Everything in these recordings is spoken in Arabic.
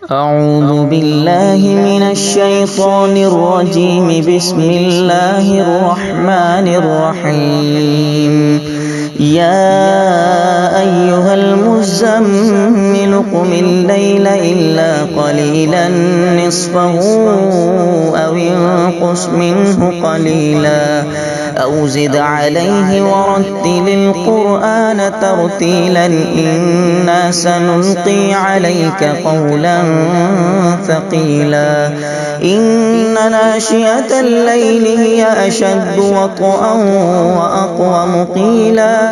أعوذ بالله من الشيطان الرجيم. بسم الله الرحمن الرحيم. يا أيها المزمل قم الليل إلا قليلا نصفه أو انقص منه قليلا أو زد عليه ورتل القرآن ترتيلا إنا سنلقي عليك قولا ثقيلا إن ناشئة الليل هي أشد وطئا وأقوم قيلا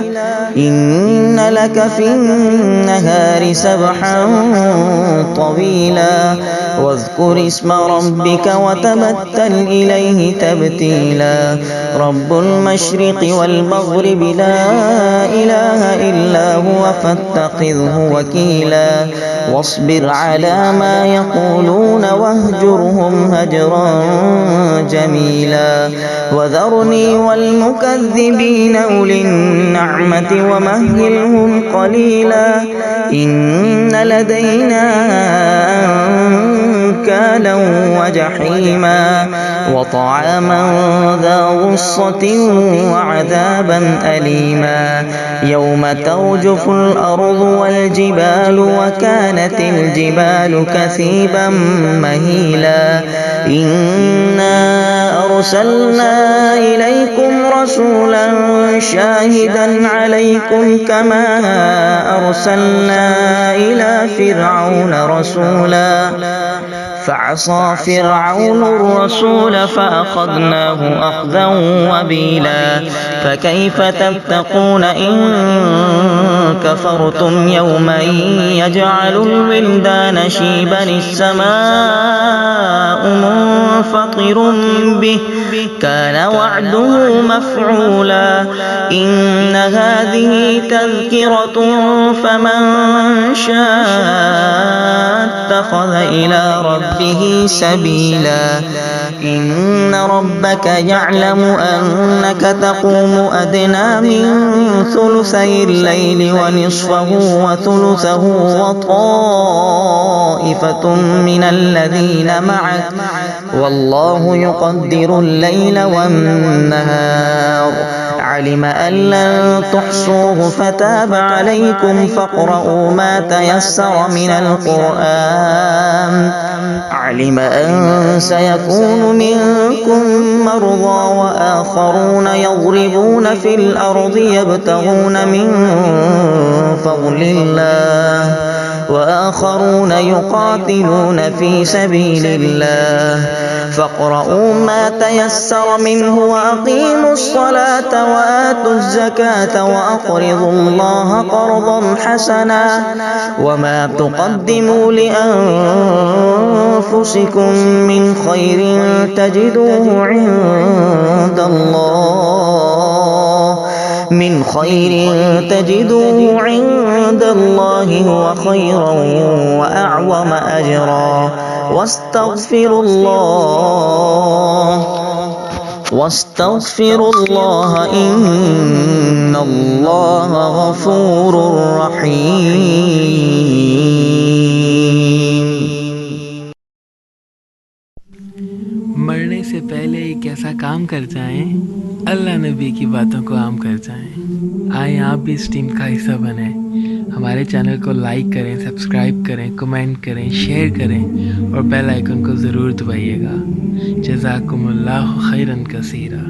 إن لك في النهار سبحا طويلا واذكر اسم ربك وتبتل إليه تبتيلا رب المشرق والمغرب لا إله إلا هو فاتخذه وكيلا واصبر على ما يقولون واهجرهم هجرا جميلا وذرني والمكذبين أولي النعمة ومهلهم قليلا إن لدينا أنكالا وجحيما وطعاما ذا غصة وعذابا أليما يوم ترجف الأرض والجبال وكانت الجبال كثيبا مهيلا إنا أرسلنا إليكم رسولا شاهدا عليكم كما أرسلنا إلى فرعون رسولا فعصى فرعون الرسول فأخذناه أخذا وبيلا فكيف تتقون إن كفرتم يوما يجعل الولدان شيبا السماء منفطر به كان وعده مفعولا إن هذه تذكرة فمن شاء اتخذ إلى ربه سبيلا إن ربك يعلم أنك تقوم أدنى من ثلثي الليل ونصفه وثلثه وطائفة من الذين معك والله يقدر الليل والنهار علم أن لن تحصوه فتاب عليكم فاقرؤوا ما تيسر من القرآن علم أن سيكون منكم مرضى وآخرون يضربون في الأرض يبتغون من فضل الله وآخرون يقاتلون في سبيل الله فاقرؤوا ما تيسر منه وأقيموا الصلاة وآتوا الزكاة وأقرضوا الله قرضا حسنا وما تقدموا لأنفسكم من خير تجدوه عند الله هو خيرا وأعظم أجرا واستغفر الله إن الله غفور رحيم. मरने से पहले एक ऐसा काम कर जाएं, अल्लाह नबी की बातों को आम कर जाएं। आए आप भी इस टीम का हिस्सा बने। हमारे चैनल को लाइक करें, सब्सक्राइब करें, कमेंट करें, शेयर करें और बेल आइकन को ज़रूर दबाइएगा। जज़ाकुमुल्लाहु खैरन कसीरा।